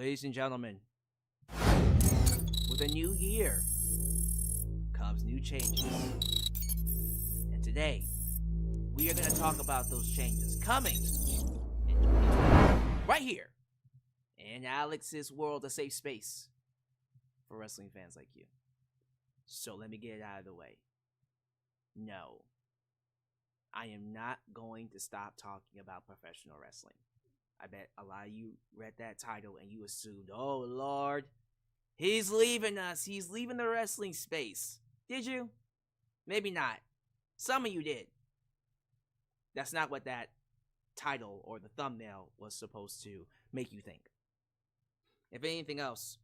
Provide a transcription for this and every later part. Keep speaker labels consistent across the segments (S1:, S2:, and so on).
S1: Ladies and gentlemen, with a new year comes new changes. And today, we are going to talk about those changes coming in 2020, right here in Alyx's world, a safe space for wrestling fans like you. So let me get it out of the way. No, I am not going to stop talking about professional wrestling. I bet a lot of you read that title and you assumed, oh Lord, he's leaving us. He's leaving the wrestling space. Did you? Maybe not. Some of you did. That's not what that title or the thumbnail was supposed to make you think. If anything else,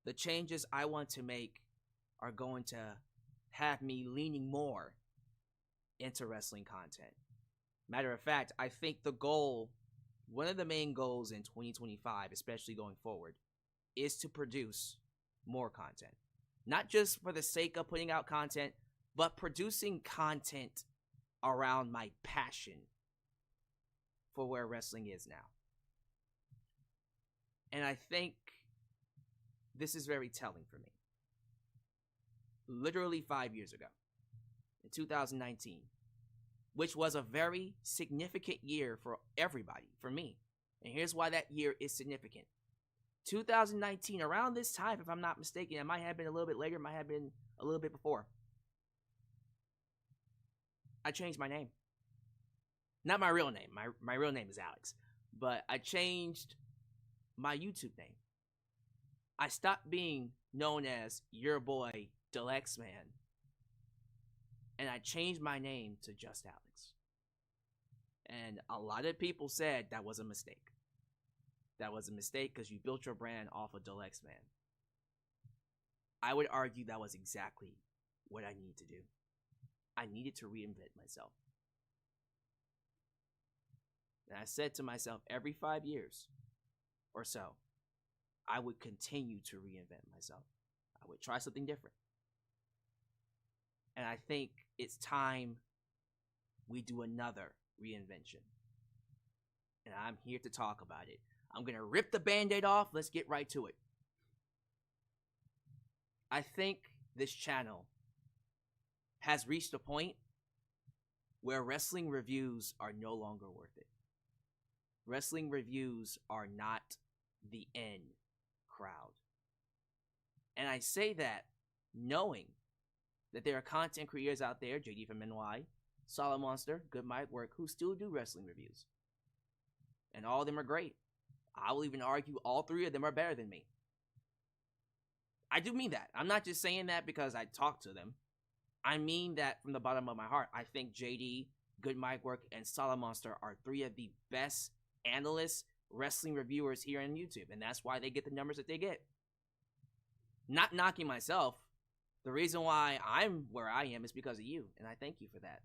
S1: the changes I want to make are going to have me leaning more into wrestling content. Matter of fact, I think the goal, one of the main goals in 2025, especially going forward, is to produce more content. Not just for the sake of putting out content, but producing content around my passion for where wrestling is now. And I think this is very telling for me. Literally 5 years ago, in 2019, which was a very significant year for everybody, for me. And here's why that year is significant. 2019, around this time, if I'm not mistaken, it might have been a little bit later, it might have been a little bit before, I changed my name. Not my real name. My real name is Alyx. But I changed my YouTube name. I stopped being known as your boy, Deluxe Man. And I changed my name to just Alyx. And a lot of people said that was a mistake. That was a mistake because you built your brand off of Deluxe Man. I would argue that was exactly what I needed to do. I needed to reinvent myself. And I said to myself, every 5 years or so, I would continue to reinvent myself. I would try something different. And I think it's time we do another reinvention. And I'm here to talk about it. I'm going to rip the Band-Aid off. Let's get right to it. I think this channel has reached a point where wrestling reviews are no longer worth it. Wrestling reviews are not the in crowd. And I say that knowing that there are content creators out there, JD from NY, Solid Monster, Good Mic Work, who still do wrestling reviews. And all of them are great. I will even argue all three of them are better than me. I do mean that. I'm not just saying that because I talk to them. I mean that from the bottom of my heart. I think JD, Good Mic Work, and Solid Monster are three of the best analysts, wrestling reviewers here on YouTube. And that's why they get the numbers that they get. Not knocking myself. The reason why I'm where I am is because of you, and I thank you for that.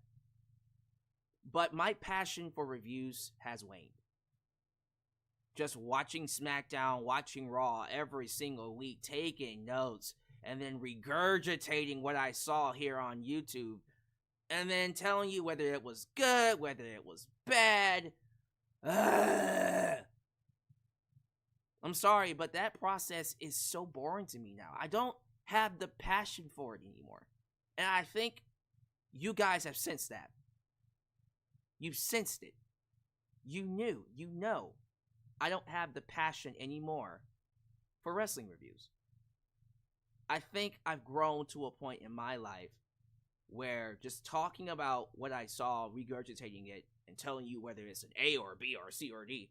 S1: But my passion for reviews has waned. Just watching SmackDown, watching Raw every single week, taking notes, and then regurgitating what I saw here on YouTube, and then telling you whether it was good, whether it was bad. I'm sorry, but that process is so boring to me now. I don't have the passion for it anymore. And I think you guys have sensed that. You've sensed it. You know. I don't have the passion anymore for wrestling reviews. I think I've grown to a point in my life where just talking about what I saw, regurgitating it, and telling you whether it's an A or a B or a C or a D,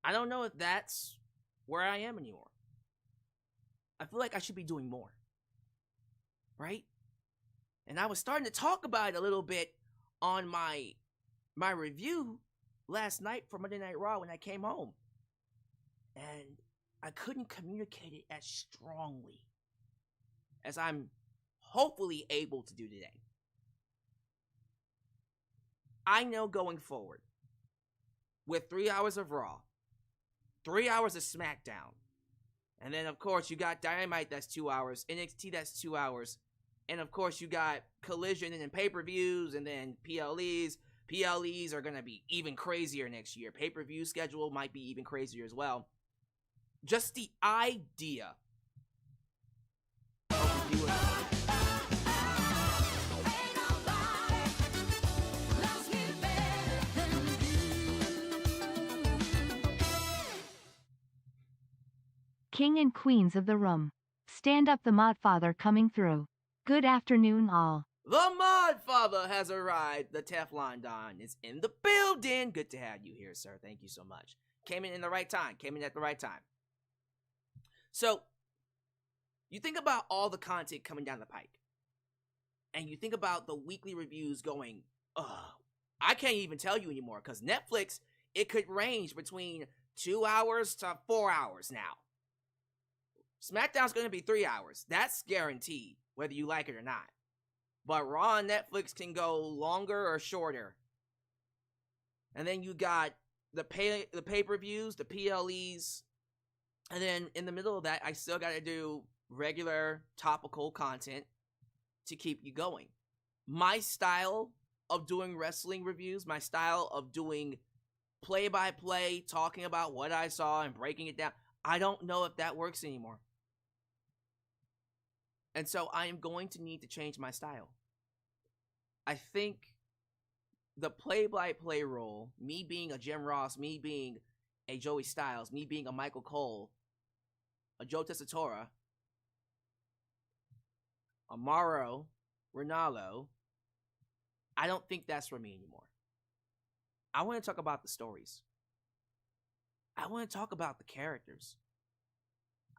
S1: I don't know if that's where I am anymore. I feel like I should be doing more. Right? And I was starting to talk about it a little bit on my review last night for Monday Night Raw when I came home. And I couldn't communicate it as strongly as I'm hopefully able to do today. I know going forward, with 3 hours of Raw, 3 hours of SmackDown, and then of course you got Dynamite that's 2 hours, NXT that's 2 hours, and of course you got Collision and then pay-per-views and then PLEs. PLEs are going to be even crazier next year. Pay-per-view schedule might be even crazier as well. just the idea of reviewing.
S2: King and queens of the room. Stand up, the Modfather coming through. Good afternoon all.
S1: The Modfather has arrived. The Teflon Don is in the building. Good to have you here, sir. Thank you so much. Came in the right time. Came in at the right time. So, you think about all the content coming down the pike. And you think about the weekly reviews going, I can't even tell you anymore. Because Netflix, it could range between 2 hours to 4 hours now. SmackDown's going to be 3 hours. That's guaranteed, whether you like it or not. But Raw and Netflix can go longer or shorter. And then you got the pay-per-views, the PLEs. And then in the middle of that, I still got to do regular topical content to keep you going. My style of doing wrestling reviews, my style of doing play-by-play, talking about what I saw and breaking it down, I don't know if that works anymore. And so I am going to need to change my style. I think the play-by-play role, me being a Jim Ross, me being a Joey Styles, me being a Michael Cole, a Joe Tessitore, a Mauro Ranallo, I don't think that's for me anymore. I want to talk about the stories. I want to talk about the characters.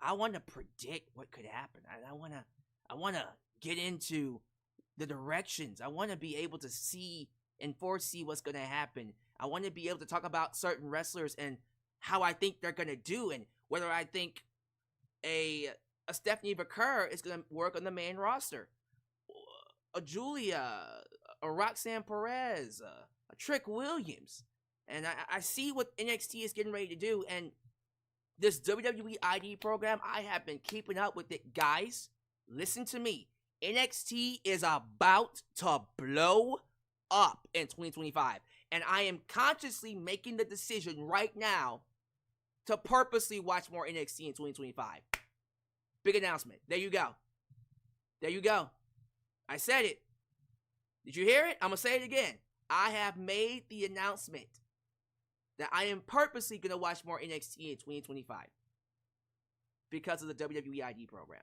S1: I want to predict what could happen. I want to get into the directions. I want to be able to see and foresee what's going to happen. I want to be able to talk about certain wrestlers and how I think they're going to do, and whether I think a Stephanie Vaquer is going to work on the main roster. A Julia, a Roxanne Perez, a Trick Williams. And I see what NXT is getting ready to do, and this WWE ID program, I have been keeping up with it. Guys, listen to me. NXT is about to blow up in 2025. And I am consciously making the decision right now to purposely watch more NXT in 2025. Big announcement. There you go. There you go. I said it. Did you hear it? I'm going to say it again. I have made the announcement that I am purposely going to watch more NXT in 2025 because of the WWE ID program.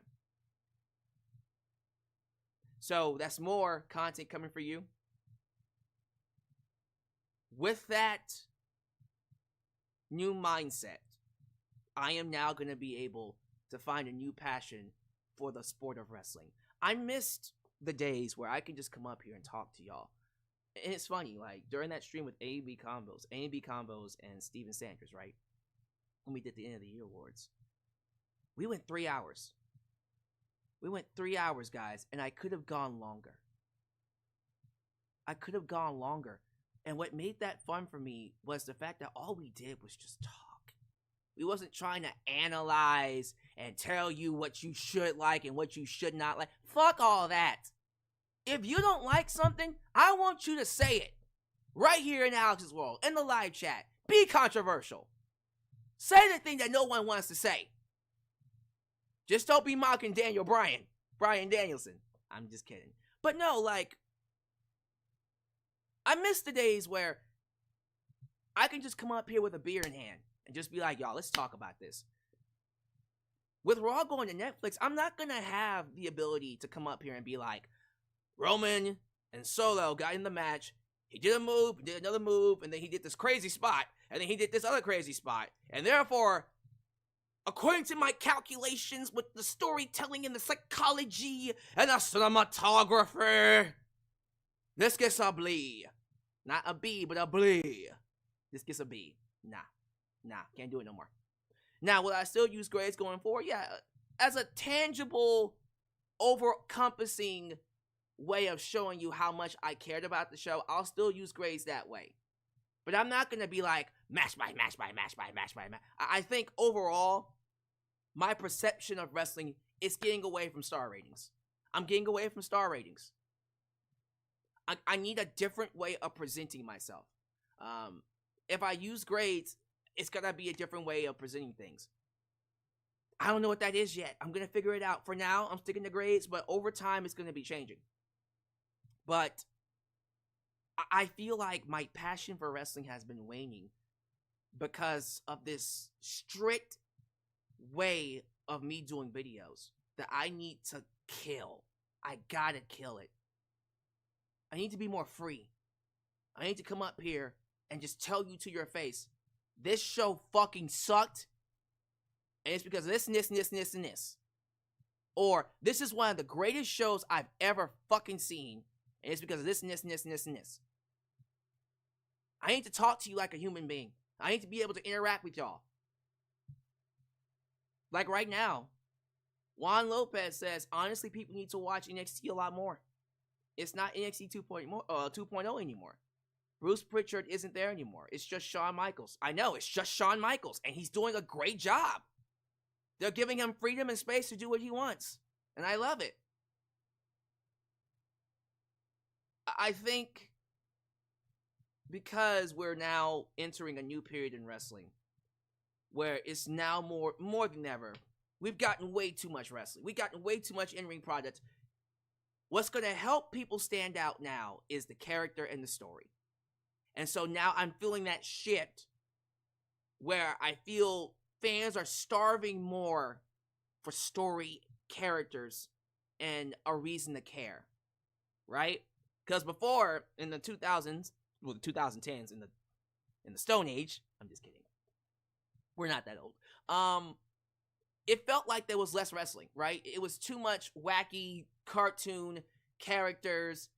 S1: So that's more content coming for you. With that new mindset, I am now going to be able to find a new passion for the sport of wrestling. I missed the days where I can just come up here and talk to y'all. And it's funny, like, during that stream with A&B Combos and Steven Sanders, right? When we did the end of the year awards, we went 3 hours. We went 3 hours, guys, and I could have gone longer. And what made that fun for me was the fact that all we did was just talk. We wasn't trying to analyze and tell you what you should like and what you should not like. Fuck all that. If you don't like something, I want you to say it. Right here in Alyx's world, in the live chat. Be controversial. Say the thing that no one wants to say. Just don't be mocking Brian Danielson. I'm just kidding. But no, like, I miss the days where I can just come up here with a beer in hand and just be like, y'all, let's talk about this. With Raw going to Netflix, I'm not going to have the ability to come up here and be like, Roman and Solo got in the match. He did a move, he did another move, and then he did this crazy spot, and then he did this other crazy spot. And therefore, according to my calculations with the storytelling and the psychology and the cinematography, this gets a B. Not a B, but a B. This gets a B. Nah, can't do it no more. Now, will I still use grades going forward? Yeah, as a tangible, over-encompassing way of showing you how much I cared about the show, I'll still use grades that way. But I'm not going to be like, match by match. I think overall, my perception of wrestling is getting away from star ratings. I'm getting away from star ratings. I need a different way of presenting myself. If I use grades, it's going to be a different way of presenting things. I don't know what that is yet. I'm going to figure it out. For now, I'm sticking to grades, but over time, it's going to be changing. But I feel like my passion for wrestling has been waning because of this strict way of me doing videos that I need to kill. I gotta kill it. I need to be more free. I need to come up here and just tell you to your face, this show fucking sucked, and it's because of this and this and this and this and this. Or, this is one of the greatest shows I've ever fucking seen, and it's because of this and this and this and this and this. I need to talk to you like a human being. I need to be able to interact with y'all. Like right now, Juan Lopez says, honestly, people need to watch NXT a lot more. It's not NXT 2.0 anymore. Bruce Pritchard isn't there anymore. It's just Shawn Michaels. I know, it's just Shawn Michaels, and he's doing a great job. They're giving him freedom and space to do what he wants, and I love it. I think because we're now entering a new period in wrestling, where it's now more than ever, we've gotten way too much wrestling. We've gotten way too much in-ring product. What's going to help people stand out now is the character and the story. And so now I'm feeling that shift where I feel fans are starving more for story, characters, and a reason to care, right? Because before, in the 2000s, well, the 2010s, in the Stone Age, I'm just kidding. We're not that old. It felt like there was less wrestling, right? It was too much wacky cartoon characters,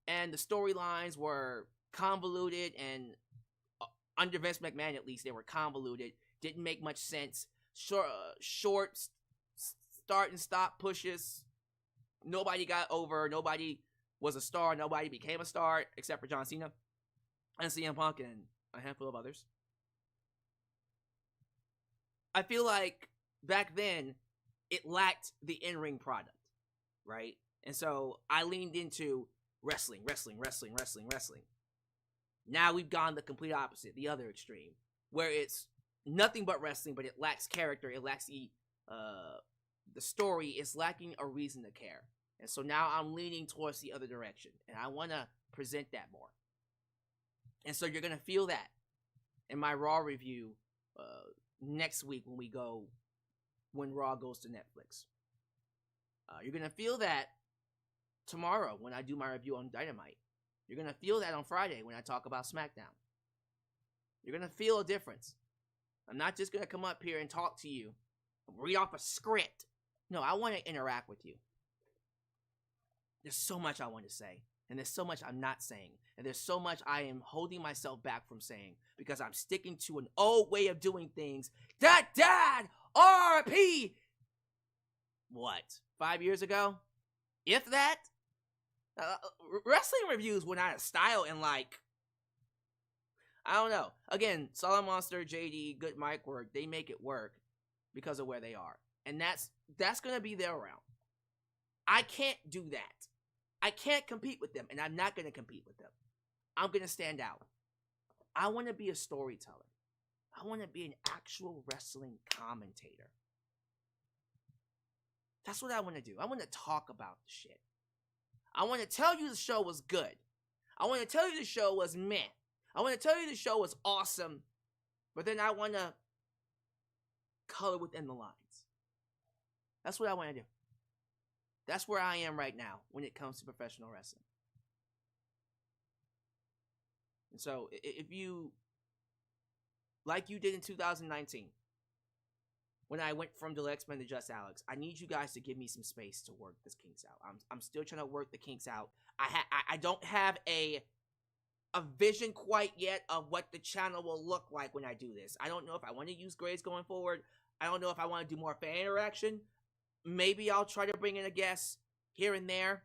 S1: and the storylines were convoluted, and under Vince McMahon, at least, they were convoluted. Didn't make much sense. Short start and stop pushes. Nobody got over. Nobody was a star. Nobody became a star except for John Cena and CM Punk and a handful of others. I feel like back then it lacked the in-ring product, right? And so I leaned into wrestling. Now we've gone the complete opposite, the other extreme, where it's nothing but wrestling, but it lacks character, it lacks the story, it's lacking a reason to care. And so now I'm leaning towards the other direction, and I want to present that more. And so you're going to feel that in my Raw review next week when Raw goes to Netflix. You're going to feel that tomorrow when I do my review on Dynamite. You're going to feel that on Friday when I talk about SmackDown. You're going to feel a difference. I'm not just going to come up here and talk to you, read off a script. No, I want to interact with you. There's so much I want to say, and there's so much I'm not saying, and there's so much I am holding myself back from saying because I'm sticking to an old way of doing things that Dad RP, what, 5 years ago? If that? Wrestling reviews went out of style in like, I don't know. Again, Solid Monster, JD, Good Mic Work, they make it work because of where they are. And that's going to be their round. I can't do that. I can't compete with them, and I'm not going to compete with them. I'm going to stand out. I want to be a storyteller. I want to be an actual wrestling commentator. That's what I want to do. I want to talk about the shit. I want to tell you the show was good. I want to tell you the show was meh. I want to tell you the show was awesome. But then I want to color within the lines. That's what I want to do. That's where I am right now when it comes to professional wrestling. And so, if you, like you did in 2019, when I went from the X-Men to just Alyx, I need you guys to give me some space to work this kinks out. I'm still trying to work the kinks out. I don't have a vision quite yet of what the channel will look like when I do this. I don't know if I want to use grades going forward. I don't know if I want to do more fan interaction. Maybe I'll try to bring in a guest here and there.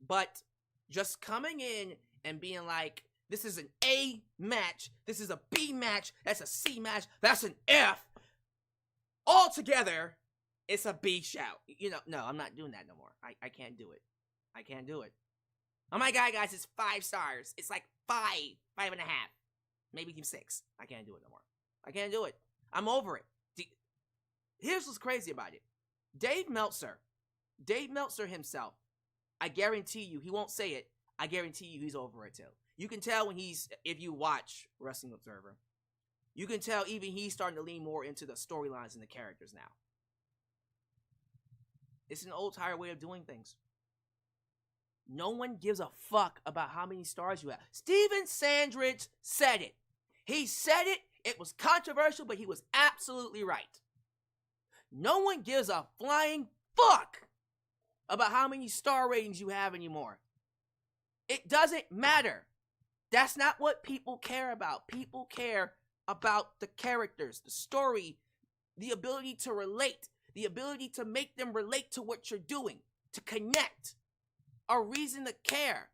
S1: But just coming in and being like, this is an A match, this is a B match, that's a C match, that's an F. All together, it's a B shout. You know, no, I'm not doing that no more. I can't do it. I can't do it. Oh my god, guys, it's 5 stars. It's like 5.5, maybe even 6. I can't do it no more. I can't do it. I'm over it. here's what's crazy about it. Dave Meltzer himself, I guarantee you, he won't say it. I guarantee you he's over it too. You can tell when if you watch Wrestling Observer, you can tell even he's starting to lean more into the storylines and the characters now. It's an old tired way of doing things. No one gives a fuck about how many stars you have. Steven Sandridge said it. He said it. It was controversial, but he was absolutely right. No one gives a flying fuck about how many star ratings you have anymore. It doesn't matter. That's not what people care about. People care about the characters, the story, the ability to relate, the ability to make them relate to what you're doing, to connect, a reason to care,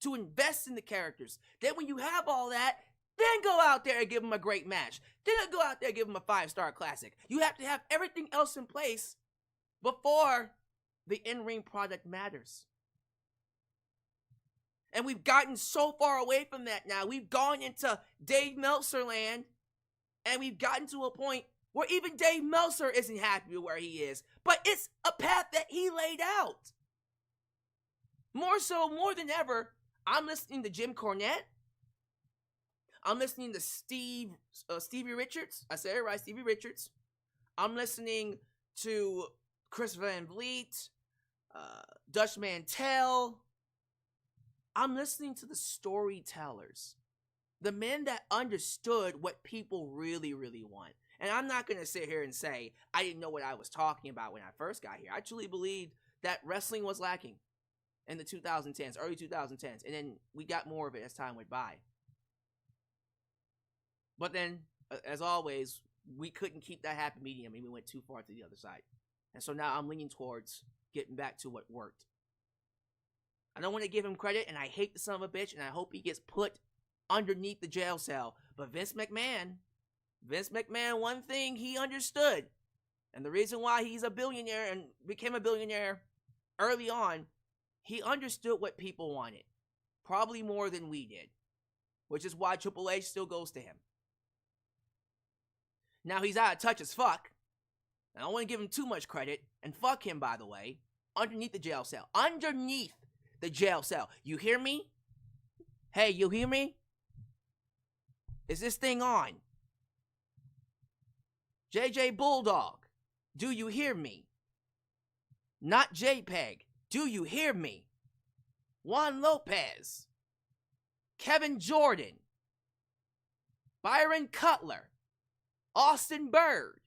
S1: to invest in the characters. Then when you have all that, then go out there and give them a great match. Then go out there and give them a 5-star classic. You have to have everything else in place before the in-ring product matters. And we've gotten so far away from that now. We've gone into Dave Meltzer land, and we've gotten to a point where even Dave Meltzer isn't happy with where he is. But it's a path that he laid out. More than ever, I'm listening to Jim Cornette. I'm listening to Stevie Richards. I said it right, Stevie Richards. I'm listening to Chris Van Vliet, Dutch Mantell. I'm listening to the storytellers, the men that understood what people really, really want. And I'm not going to sit here and say I didn't know what I was talking about when I first got here. I truly believed that wrestling was lacking in the 2010s, early 2010s. And then we got more of it as time went by. But then, as always, we couldn't keep that happy medium and we went too far to the other side. And so now I'm leaning towards getting back to what worked. I don't want to give him credit, and I hate the son of a bitch, and I hope he gets put underneath the jail cell. But Vince McMahon, one thing he understood, and the reason why he's a billionaire and became a billionaire early on, he understood what people wanted. Probably more than we did. Which is why Triple H still goes to him. Now he's out of touch as fuck. And I don't want to give him too much credit. And fuck him, by the way. Underneath the jail cell. Underneath the jail cell. You hear me? Hey, you hear me? Is this thing on? JJ Bulldog, do you hear me? Not JPEG, do you hear me? Juan Lopez, Kevin Jordan, Byron Cutler, Austin Bird,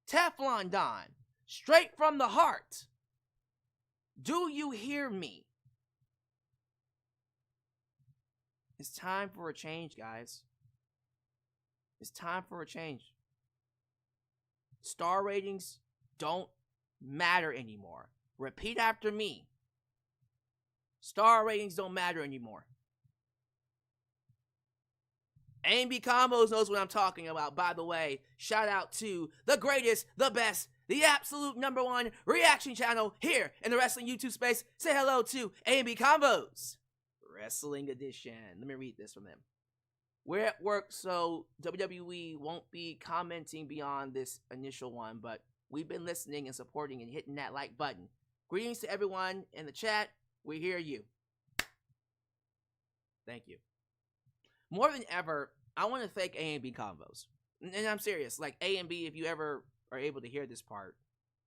S1: Teflon Don, straight from the heart. Do you hear me? It's time for a change, guys. It's time for a change. Star ratings don't matter anymore. Repeat after me. Star ratings don't matter anymore. A&B Combos knows what I'm talking about. By the way, shout out to the greatest, the best, the absolute #1 reaction channel here in the wrestling YouTube space. Say hello to A&B Combos Wrestling Edition. Let me read this from them. We're at work, so WWE won't be commenting beyond this initial one, but we've been listening and supporting and hitting that like button. Greetings to everyone in the chat. We hear you. Thank you. More than ever, I want to thank A&B Convos. And I'm serious. Like, A&B, if you ever are able to hear this part,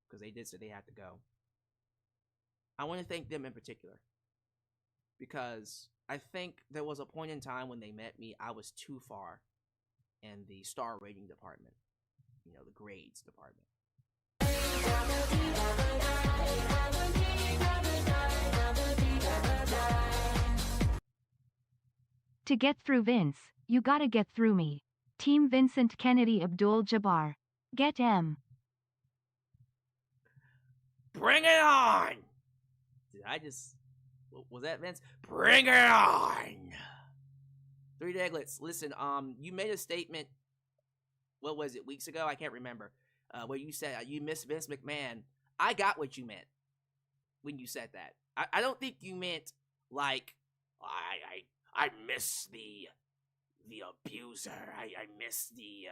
S1: because they did say they had to go, I want to thank them in particular. Because I think there was a point in time when they met me, I was too far in the star rating department. You know, the grades department.
S2: To get through Vince, you gotta get through me. Team Vincent Kennedy Abdul-Jabbar. Get M.
S1: Bring it on! Did I just... Was that Vince? Bring it on! Three Deglets, listen, you made a statement, what was it, weeks ago? I can't remember. Where you said you miss Vince McMahon. I got what you meant when you said that. I don't think you meant, like, I miss the abuser. I miss the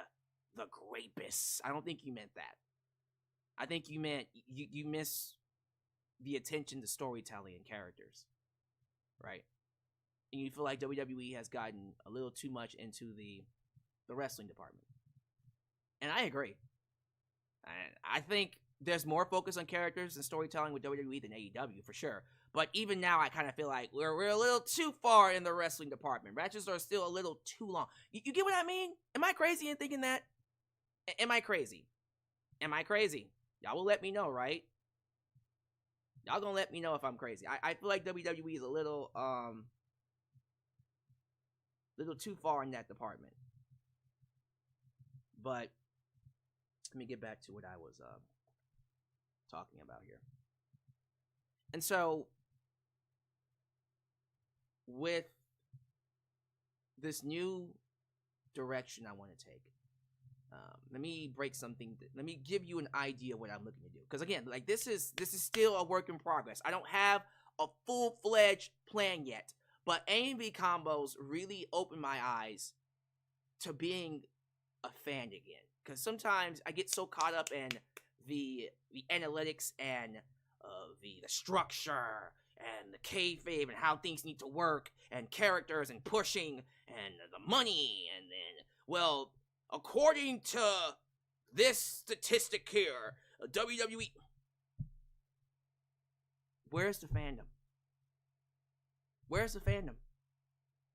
S1: rapist. I don't think you meant that. I think you meant you miss the attention to storytelling and characters, right? And you feel like WWE has gotten a little too much into the wrestling department. And I agree. I think there's more focus on characters and storytelling with WWE than AEW for sure. But even now, I kind of feel like we're a little too far in the wrestling department. Matches are still a little too long. You get what I mean? Am I crazy in thinking that? Am I crazy? Am I crazy? Y'all will let me know, right? Y'all gonna let me know if I'm crazy. I feel like WWE is a little too far in that department. But let me get back to what I was talking about here. And so, with this new direction I want to take, let me break something. Let me give you an idea of what I'm looking to do. Because again, like this is still a work in progress. I don't have a full-fledged plan yet. But A&B combos really opened my eyes to being a fan again. Because sometimes I get so caught up in the analytics and the structure and the kayfabe and how things need to work and characters and pushing and the money and then, well, according to this statistic here, WWE. Where's the fandom? Where's the fandom?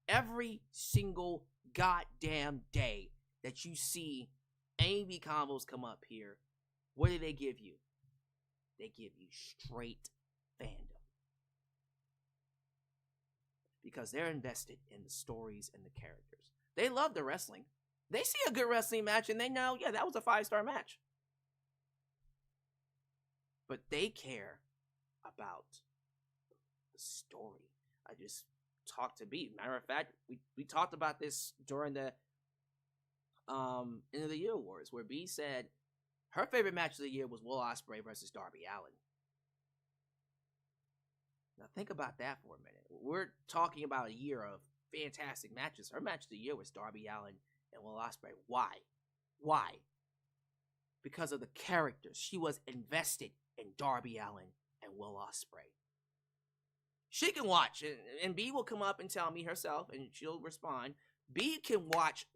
S1: Every single goddamn day that you see A&B combos come up here, what do they give you? They give you straight fandom. Because they're invested in the stories and the characters. They love the wrestling. They see a good wrestling match and they know, yeah, that was a 5-star match. But they care about the story. I just talked to B. Matter of fact, we talked about this during the end of the year awards, where B said her favorite match of the year was Will Ospreay versus Darby Allin. Now think about that for a minute. We're talking about a year of fantastic matches. Her match of the year was Darby Allin and Will Ospreay. Why? Why? Because of the characters. She was invested in Darby Allin and Will Ospreay. She can watch, and B will come up and tell me herself, and she'll respond. B can watch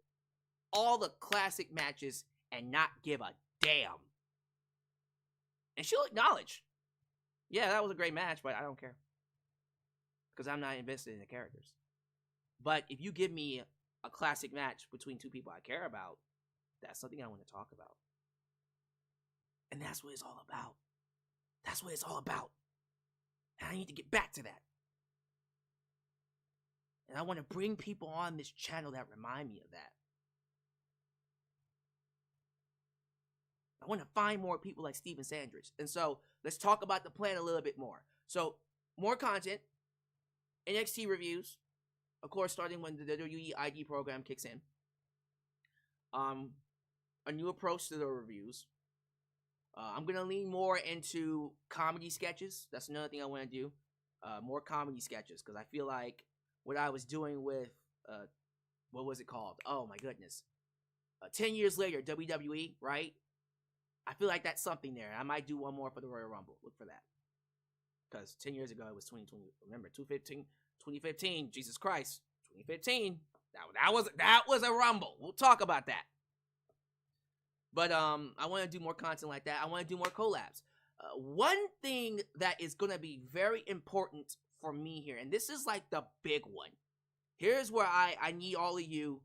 S1: all the classic matches and not give a damn. And she'll acknowledge, yeah, that was a great match, but I don't care. Because I'm not invested in the characters. But if you give me a classic match between two people I care about, that's something I want to talk about. And that's what it's all about. That's what it's all about. And I need to get back to that. And I want to bring people on this channel that remind me of that. I want to find more people like Steven Sandridge. And so, let's talk about the plan a little bit more. So, more content. NXT reviews. Of course, starting when the WWE ID program kicks in. A new approach to the reviews. I'm going to lean more into comedy sketches. That's another thing I want to do. More comedy sketches. Because I feel like what I was doing with, what was it called? Oh my goodness. 10 years later, WWE, right? I feel like that's something there. I might do one more for the Royal Rumble. Look for that. Because 10 years ago, it was 2020. Remember, 2015, Jesus Christ. 2015. That was a Rumble. We'll talk about that. But I want to do more content like that. I want to do more collabs. One thing that is going to be very important for me here, and this is like the big one. Here's where I need all of you,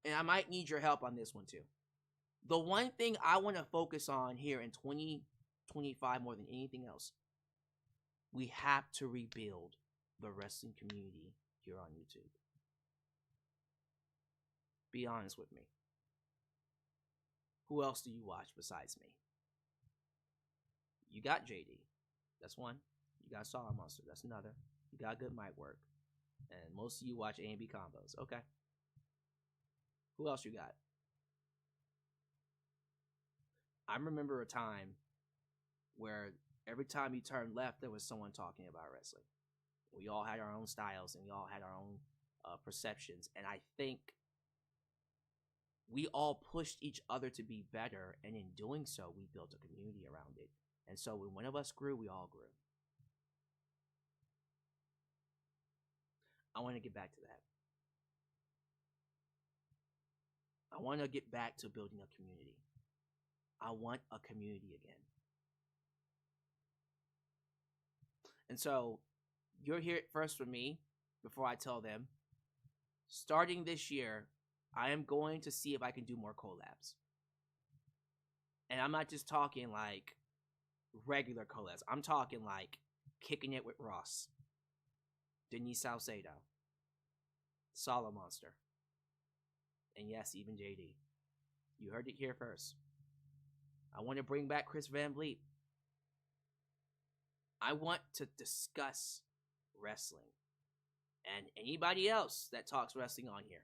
S1: and I might need your help on this one too. The one thing I want to focus on here in 2025 more than anything else, we have to rebuild the wrestling community here on YouTube. Be honest with me. Who else do you watch besides me? You got JD. That's one. You got Star Monster. That's another. You got good mic work. And most of you watch A&B combos. Okay. Who else you got? I remember a time where every time you turned left, there was someone talking about wrestling. We all had our own styles and we all had our own perceptions. And I think we all pushed each other to be better, and in doing so, we built a community around it. And so when one of us grew, we all grew. I want to get back to that. I want to get back to building a community. I want a community again. And so you'll hear it first from me before I tell them. Starting this year, I am going to see if I can do more collabs. And I'm not just talking like regular collabs. I'm talking like kicking it with Ross, Denise Salcedo, Solid Monster, and yes, even JD. You heard it here first. I want to bring back Chris Van Vliet. I want to discuss wrestling and anybody else that talks wrestling on here.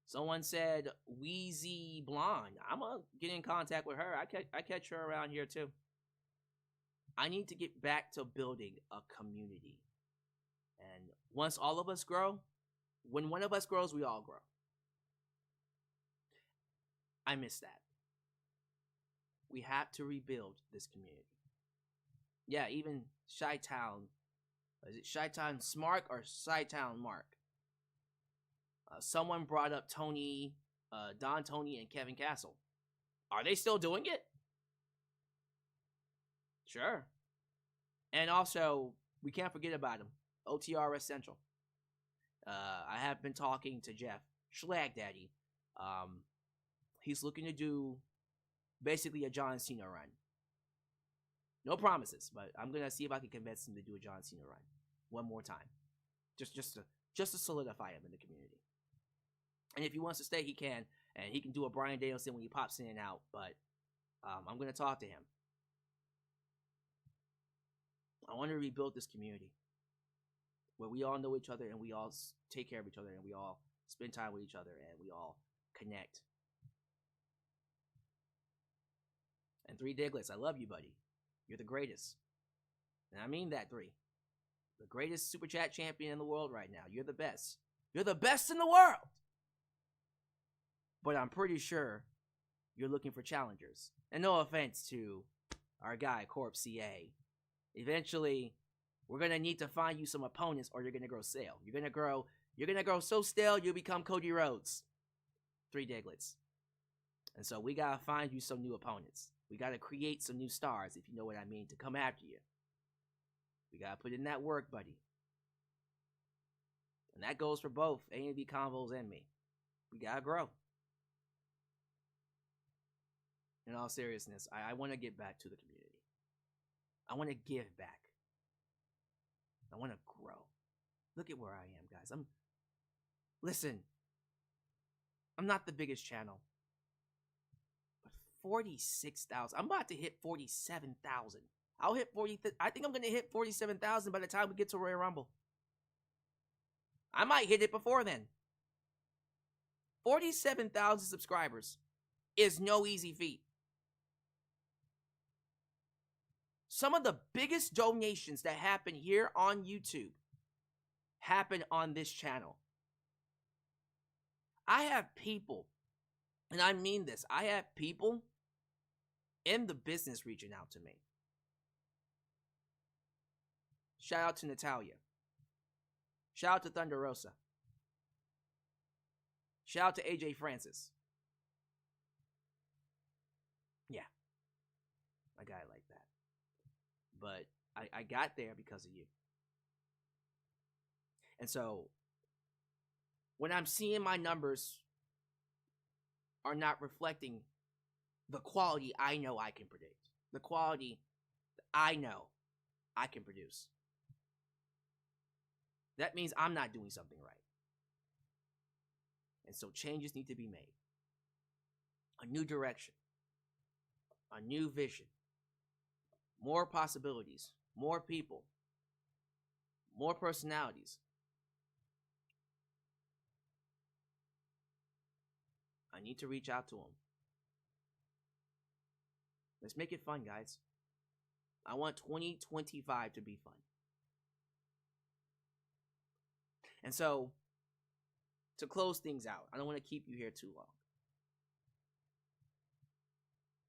S1: Someone said Wheezy Blonde. I'm going to get in contact with her. I catch her around here too. I need to get back to building a community. And once all of us grow, when one of us grows, we all grow. I miss that. We have to rebuild this community. Yeah, even Chi-Town. Is it Chi-Town Smart or Chi-Town Mark? Someone brought up Tony, Don Tony, and Kevin Castle. Are they still doing it? Sure. And also, we can't forget about him. OTRS Central. I have been talking to Jeff, Schlag Daddy. He's looking to do basically a John Cena run. No promises, but I'm gonna see if I can convince him to do a John Cena run one more time, just to solidify him in the community. And if he wants to stay, he can, and he can do a Bryan Danielson when he pops in and out. But I'm gonna talk to him. I want to rebuild this community where we all know each other and we all take care of each other and we all spend time with each other and we all connect. And 3 Diglets, I love you, buddy. You're the greatest. And I mean that, 3. The greatest Super Chat champion in the world right now. You're the best. You're the best in the world! But I'm pretty sure you're looking for challengers. And no offense to our guy, Corp CA. Eventually, we're going to need to find you some opponents or you're going to grow stale. You're going to grow so stale you'll become Cody Rhodes. 3 Diglets. And so we got to find you some new opponents. We got to create some new stars, if you know what I mean, to come after you. We got to put in that work, buddy. And that goes for both A&B Convos and me. We got to grow. In all seriousness, I want to get back to the community. I want to give back. I want to grow. Look at where I am, guys. Listen, I'm not the biggest channel. 46,000. I'm about to hit 47,000. I'll hit 40. I think I'm going to hit 47,000 by the time we get to Royal Rumble. I might hit it before then. 47,000 subscribers is no easy feat. Some of the biggest donations that happen here on YouTube happen on this channel. I have people, and I mean this, I have people in the business reaching out to me. Shout out to Natalia. Shout out to Thunder Rosa. Shout out to AJ Francis. Yeah. A guy like that. But I got there because of you. And so, when I'm seeing my numbers are not reflecting the quality I know I can predict, the quality I know I can produce, that means I'm not doing something right. And so changes need to be made. A new direction. A new vision. More possibilities. More people. More personalities. I need to reach out to them. Let's make it fun, guys. I want 2025 to be fun. And so, to close things out, I don't want to keep you here too long.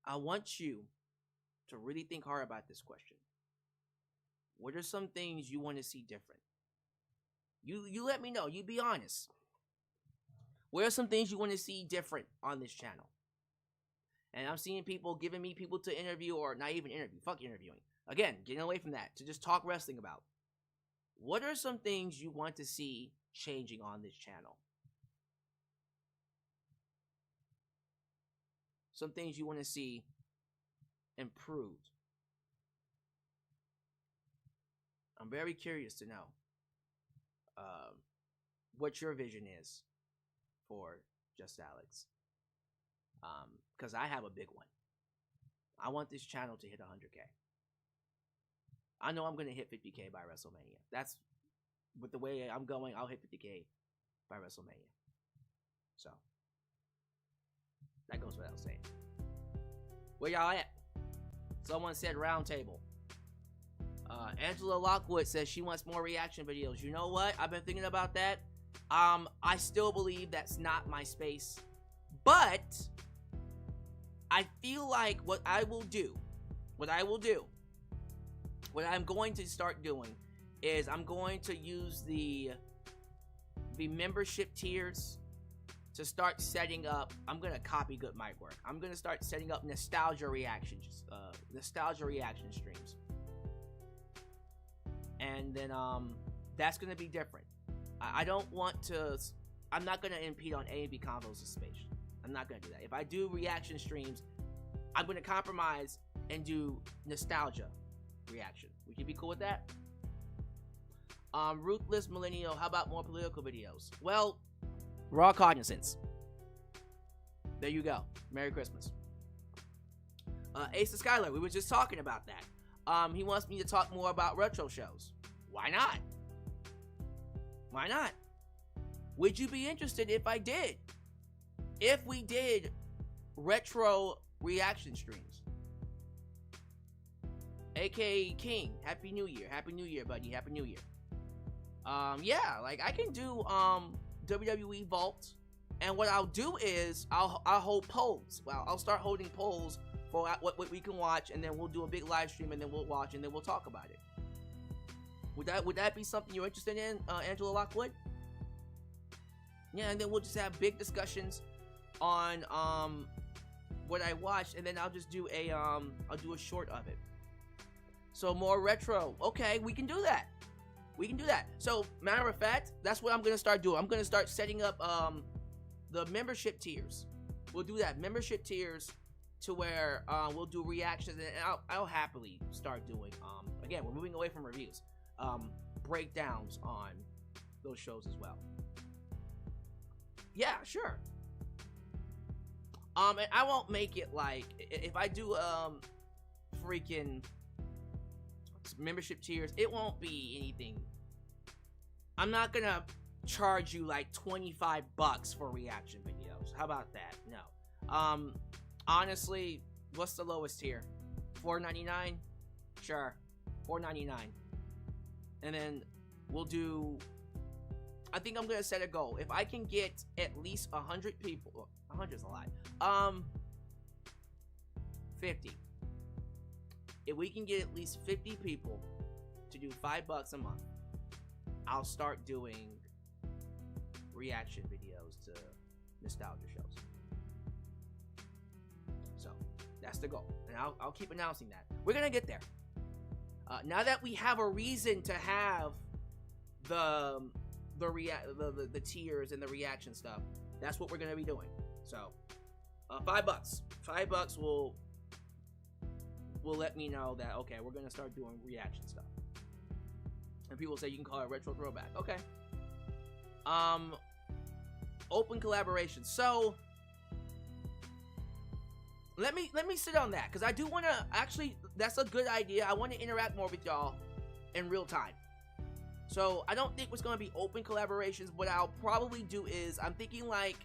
S1: I want you to really think hard about this question. What are some things you want to see different? You let me know. You be honest. What are some things you want to see different on this channel? And I'm seeing people giving me people to interview, or not even interview. Fuck interviewing. Again, getting away from that to just talk wrestling about. What are some things you want to see changing on this channel? Some things you want to see improved. I'm very curious to know what your vision is for Just Alyx. Because I have a big one. I want this channel to hit 100K. I know I'm going to hit 50K by WrestleMania. That's, with the way I'm going, I'll hit 50K by WrestleMania. So, that goes without saying. Where y'all at? Someone said round table. Angela Lockwood says she wants more reaction videos. You know what? I've been thinking about that. I still believe that's not my space. But I feel like what I'm going to start doing is I'm going to use the membership tiers to start setting up. I'm gonna copy good mic work. I'm gonna start setting up nostalgia reaction streams, and then that's gonna be different. I don't want to. I'm not gonna impede on A and B combos space. I'm not gonna do that. If I do reaction streams, I'm gonna compromise and do nostalgia reaction. Would you be cool with that? Ruthless Millennial, how about more political videos? Well, raw cognizance. There you go. Merry Christmas. Ace of Skylar, we were just talking about that. He wants me to talk more about retro shows. Why not? Why not? Would you be interested if I did? If we did retro reaction streams? AKA King, Happy New Year. Happy New Year, buddy. Happy New Year. Yeah, like I can do WWE Vault, and what I'll do is I'll hold polls. Well, I'll start holding polls for what we can watch, and then we'll do a big live stream, and then we'll watch, and then we'll talk about it. Would that be something you're interested in, Angela Lockwood? Yeah, and then we'll just have big discussions on what I watched, and then I'll just do a short of it. So more retro. Okay, we can do that. We can do that. So, matter of fact, that's what I'm going to start doing. I'm going to start setting up the membership tiers. We'll do that. Membership tiers to where we'll do reactions. And I'll happily start doing, again, we're moving away from reviews, breakdowns on those shows as well. Yeah, sure. And I won't make it like, if I do freaking membership tiers, it won't be anything. I'm not gonna charge you like $25 for reaction videos. How about that? No. Honestly, what's the lowest tier? $4.99? Sure, $4.99. And then we'll do, I think I'm gonna set a goal. If I can get at least 100 people, well, 100 is a lot. 50. If we can get at least 50 people to do $5 a month, I'll start doing reaction videos to nostalgia shows. So that's the goal, and I'll keep announcing that. We're gonna get there. Now that we have a reason to have the tiers and the reaction stuff, that's what we're gonna be doing. So $5. $5 will let me know that, okay, we're gonna start doing reaction stuff. And people say you can call it retro throwback. Okay. Open collaboration. So let me sit on that, because I do want to actually, that's a good idea. I want to interact more with y'all in real time. So I don't think it's going to be open collaborations. What I'll probably do is, I'm thinking like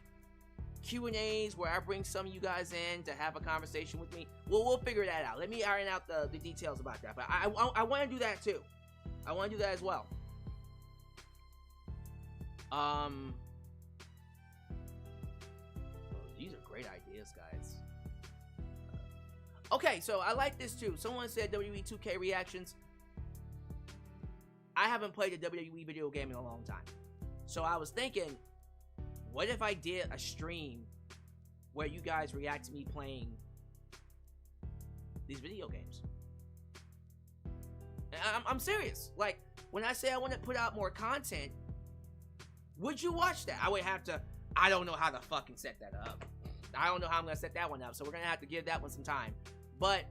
S1: Q&As where I bring some of you guys in to have a conversation with me. We'll figure that out. Let me iron out the details about that. But I want to do that too. I want to do that as well. great ideas, guys. Okay, so I like this too. Someone said WWE 2K reactions. I haven't played a WWE video game in a long time. So I was thinking, what if I did a stream where you guys react to me playing these video games? I'm serious. Like, when I say I want to put out more content, would you watch that? I would have to, I don't know how to fucking set that up. I don't know how I'm going to set that one up, so we're going to have to give that one some time. But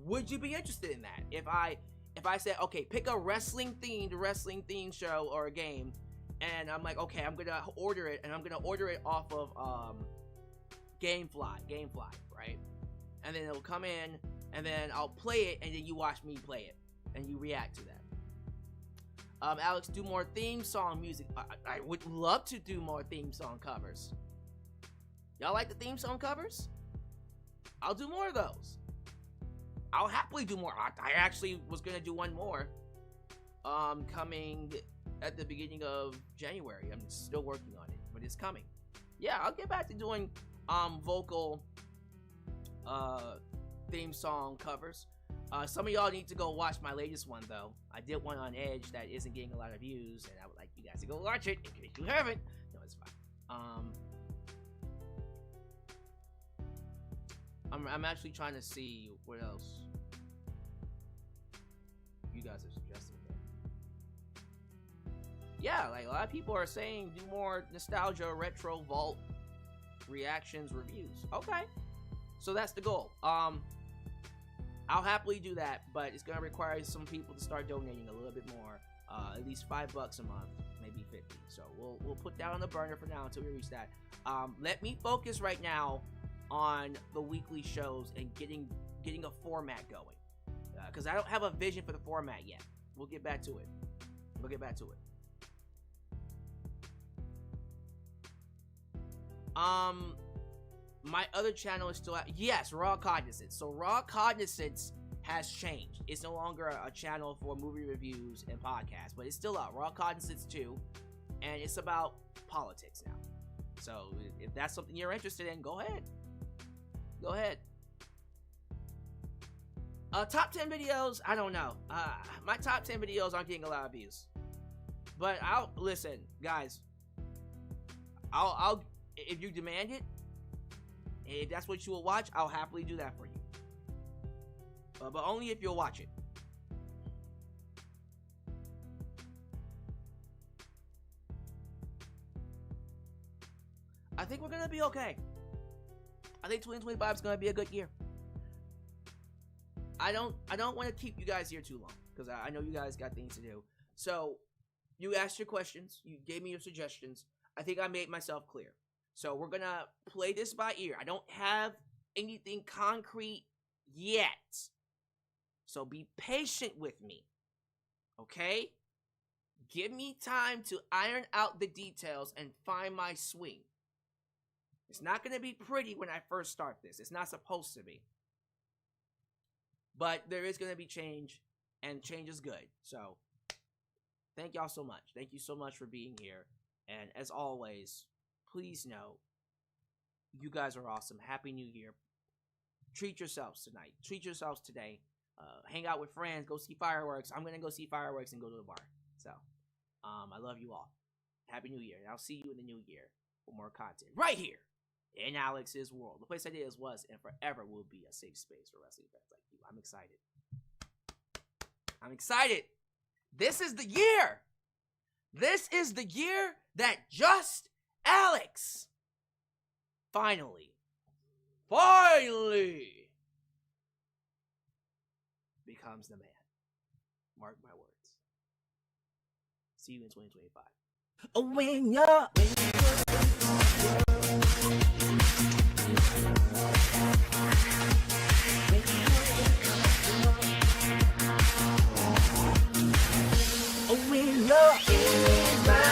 S1: would you be interested in that? If I said, okay, pick a wrestling themed show or a game, and I'm like, okay, I'm going to order it, and I'm going to order it off of Gamefly, right? And then it'll come in, and then I'll play it, and then you watch me play it, and you react to that. Alyx, do more theme song music. I would love to do more theme song covers. Y'all like the theme song covers? I'll do more of those. I'll happily do more. I actually was gonna do one more coming at the beginning of January. I'm still working on it, but it's coming. Yeah, I'll get back to doing vocal theme song covers. Some of y'all need to go watch my latest one, though. I did one on Edge that isn't getting a lot of views, and I would like you guys to go watch it in case you haven't. No, it's fine. I'm actually trying to see what else you guys are suggesting there. Yeah, like a lot of people are saying do more nostalgia, retro, vault reactions, reviews. Okay, so that's the goal. I'll happily do that, but it's gonna require some people to start donating a little bit more, at least $5 a month, maybe 50. So we'll put that on the burner for now until we reach that. Let me focus right now on the weekly shows and getting a format going, because I don't have a vision for the format yet. We'll get back to it. My other channel is still out. Yes, Raw Cognizance. So Raw Cognizance has changed. It's no longer a channel for movie reviews and podcasts, but it's still out. Raw Cognizance 2, and it's about politics now. So if that's something you're interested in, go ahead. Top 10 videos, I don't know. My top 10 videos aren't getting a lot of views. But I'll listen, guys. I'll if you demand it, if that's what you will watch, I'll happily do that for you. But only if you'll watch it. I think we're gonna be okay. I think 2025 is gonna be a good year. I don't want to keep you guys here too long, because I know you guys got things to do. So you asked your questions, you gave me your suggestions. I think I made myself clear. So we're gonna play this by ear. I don't have anything concrete yet. So be patient with me. Okay? Give me time to iron out the details and find my swing. It's not gonna be pretty when I first start this. It's not supposed to be. But there is gonna be change, and change is good. So thank y'all so much. Thank you so much for being here. And as always, please know, you guys are awesome. Happy New Year. Treat yourselves tonight. Treat yourselves today. Hang out with friends. Go see fireworks. I'm going to go see fireworks and go to the bar. So, I love you all. Happy New Year. And I'll see you in the new year for more content. Right here in Alyx's world. The place that is, was, and forever will be a safe space for wrestling fans like you. I'm excited. I'm excited. This is the year. This is the year that just Alyx finally becomes the man. Mark my words. See you in 2025. When you're in my